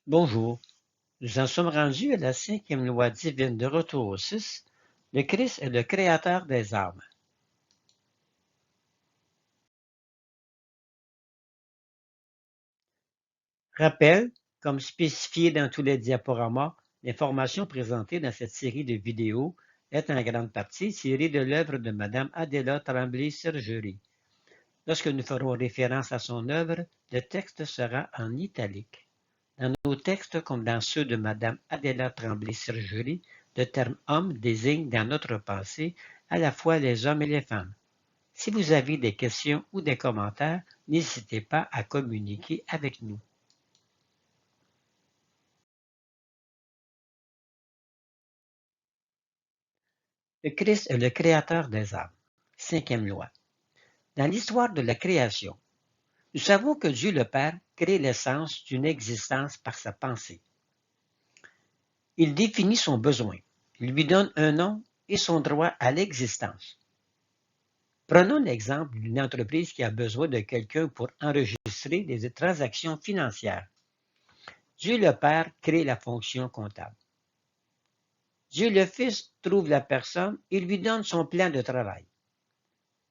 Bonjour, nous en sommes rendus à la cinquième loi divine de retour au 6. Le Christ est le créateur des âmes. Rappel, comme spécifié dans tous les diaporamas, l'information présentée dans cette série de vidéos est en grande partie tirée de l'œuvre de Madame Adela Tremblay-Sergerie. Lorsque nous ferons référence à son œuvre, le texte sera en italique. Dans nos textes, comme dans ceux de Madame Adela Tremblay-Sergerie, le terme homme désigne dans notre pensée à la fois les hommes et les femmes. Si vous avez des questions ou des commentaires, n'hésitez pas à communiquer avec nous. Le Christ est le créateur des âmes. Cinquième loi. Dans l'histoire de la création, nous savons que Dieu le Père crée l'essence d'une existence par sa pensée. Il définit son besoin, il lui donne un nom et son droit à l'existence. Prenons l'exemple d'une entreprise qui a besoin de quelqu'un pour enregistrer des transactions financières. Dieu le Père crée la fonction comptable. Dieu le Fils trouve la personne et lui donne son plan de travail.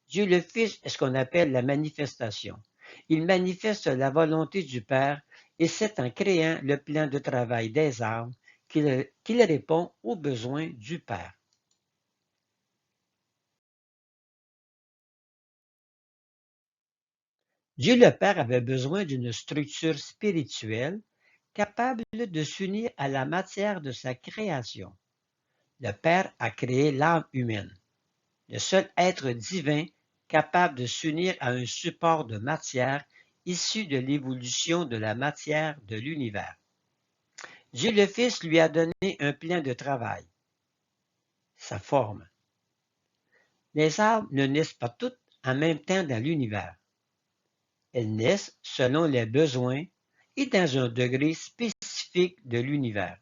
Dieu le Fils est ce qu'on appelle la manifestation. Il manifeste la volonté du Père et c'est en créant le plan de travail des âmes qu'il répond aux besoins du Père. Dieu le Père avait besoin d'une structure spirituelle capable de s'unir à la matière de sa création. Le Père a créé l'âme humaine, le seul être divin capable de s'unir à un support de matière issu de l'évolution de la matière de l'univers. Dieu le Fils lui a donné un plan de travail, sa forme. Les âmes ne naissent pas toutes en même temps dans l'univers. Elles naissent selon les besoins et dans un degré spécifique de l'univers.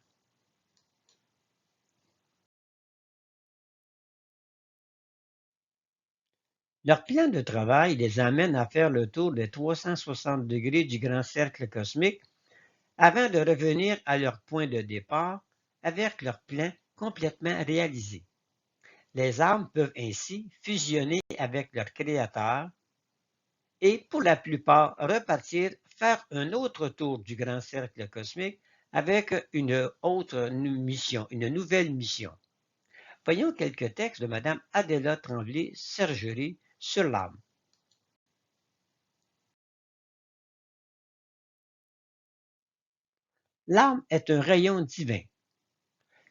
Leur plan de travail les amène à faire le tour des 360 degrés du grand cercle cosmique avant de revenir à leur point de départ avec leur plan complètement réalisé. Les âmes peuvent ainsi fusionner avec leur créateur et, pour la plupart, repartir faire un autre tour du grand cercle cosmique avec une autre mission, une nouvelle mission. Voyons quelques textes de Mme Adela Tremblay-Sergerie sur l'âme. L'âme est un rayon divin.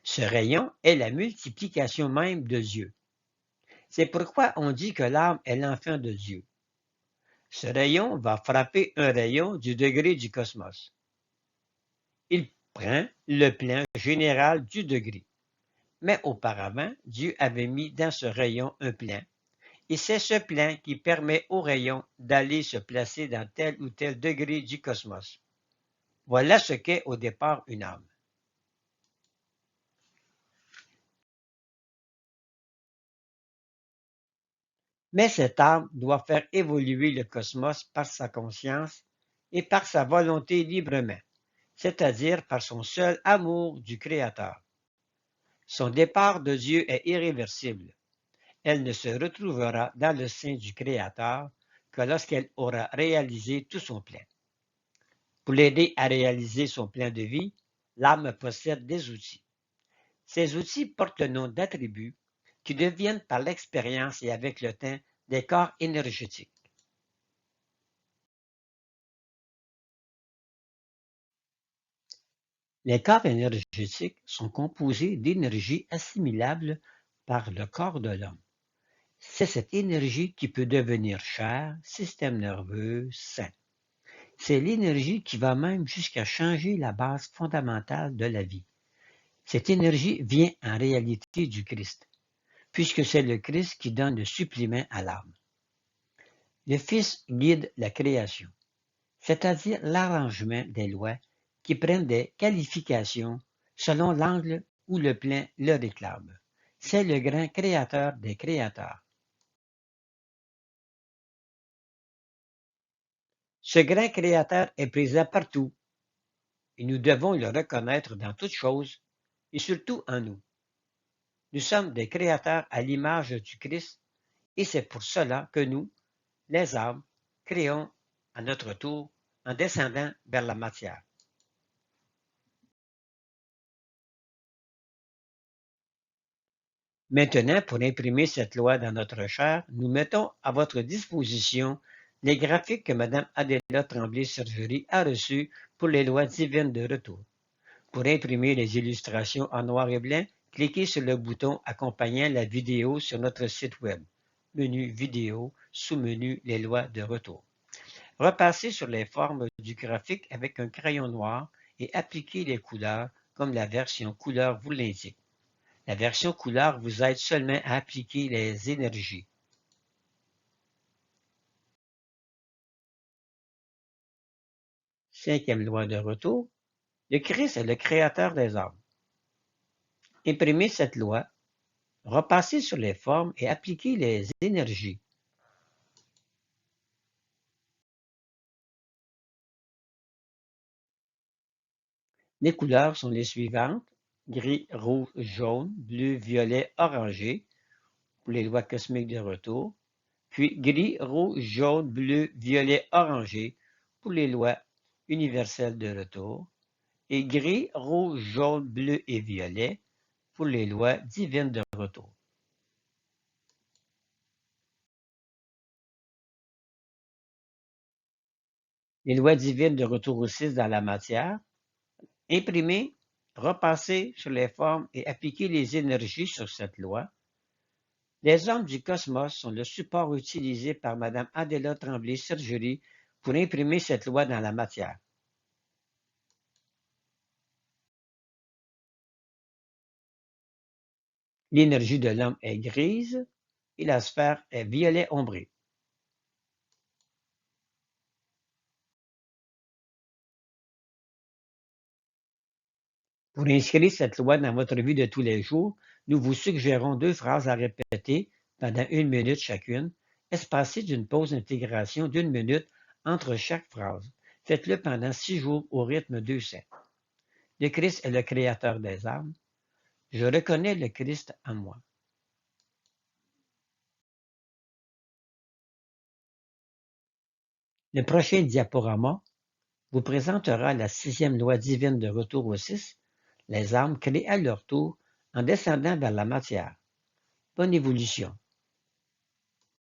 Ce rayon est la multiplication même de Dieu. C'est pourquoi on dit que l'âme est l'enfant de Dieu. Ce rayon va frapper un rayon du degré du cosmos. Il prend le plan général du degré. Mais auparavant, Dieu avait mis dans ce rayon un plan, et c'est ce plan qui permet au rayon d'aller se placer dans tel ou tel degré du cosmos. Voilà ce qu'est au départ une âme. Mais cette âme doit faire évoluer le cosmos par sa conscience et par sa volonté librement, c'est-à-dire par son seul amour du Créateur. Son départ de Dieu est irréversible. Elle ne se retrouvera dans le sein du Créateur que lorsqu'elle aura réalisé tout son plan. Pour l'aider à réaliser son plan de vie, l'âme possède des outils. Ces outils portent le nom d'attributs qui deviennent par l'expérience et avec le temps des corps énergétiques. Les corps énergétiques sont composés d'énergie assimilable par le corps de l'homme. C'est cette énergie qui peut devenir chair, système nerveux, sang. C'est l'énergie qui va même jusqu'à changer la base fondamentale de la vie. Cette énergie vient en réalité du Christ, puisque c'est le Christ qui donne le supplément à l'âme. Le Fils guide la création, c'est-à-dire l'arrangement des lois qui prennent des qualifications selon l'angle où le plan le réclame. C'est le grand créateur des créateurs. Ce grand créateur est présent partout et nous devons le reconnaître dans toutes choses et surtout en nous. Nous sommes des créateurs à l'image du Christ et c'est pour cela que nous, les âmes, créons à notre tour en descendant vers la matière. Maintenant, pour imprimer cette loi dans notre chair, nous mettons à votre disposition les graphiques que Mme Adéla Tremblay-Sergerie a reçus pour les lois divines de retour. Pour imprimer les illustrations en noir et blanc, cliquez sur le bouton accompagnant la vidéo sur notre site web. Menu Vidéo, sous-menu Les lois de retour. Repassez sur les formes du graphique avec un crayon noir et appliquez les couleurs comme la version couleur vous l'indique. La version couleur vous aide seulement à appliquer les énergies. Cinquième loi de retour. Le Christ est le créateur des âmes. Imprimez cette loi, repassez sur les formes et appliquez les énergies. Les couleurs sont les suivantes: gris, rouge, jaune, bleu, violet, orangé pour les lois cosmiques de retour, puis gris, rouge, jaune, bleu, violet, orangé pour les lois universelles de retour, et gris, rouge, jaune, bleu et violet pour les lois divines de retour. Les lois divines de retour aussi dans la matière. Imprimer, repasser sur les formes et appliquer les énergies sur cette loi. Les hommes du cosmos sont le support utilisé par Mme Adéla Tremblay-Sergerie pour imprimer cette loi dans la matière. L'énergie de l'homme est grise et la sphère est violet ombré. Pour inscrire cette loi dans votre vie de tous les jours, nous vous suggérons 2 phrases à répéter pendant 1 minute chacune, espacées d'une pause d'intégration d'1 minute entre chaque phrase. Faites-le pendant 6 jours au rythme 2-7. Le Christ est le créateur des âmes. Je reconnais le Christ en moi. Le prochain diaporama vous présentera la 6e loi divine de retour au 6. Les âmes créent à leur tour en descendant vers la matière. Bonne évolution.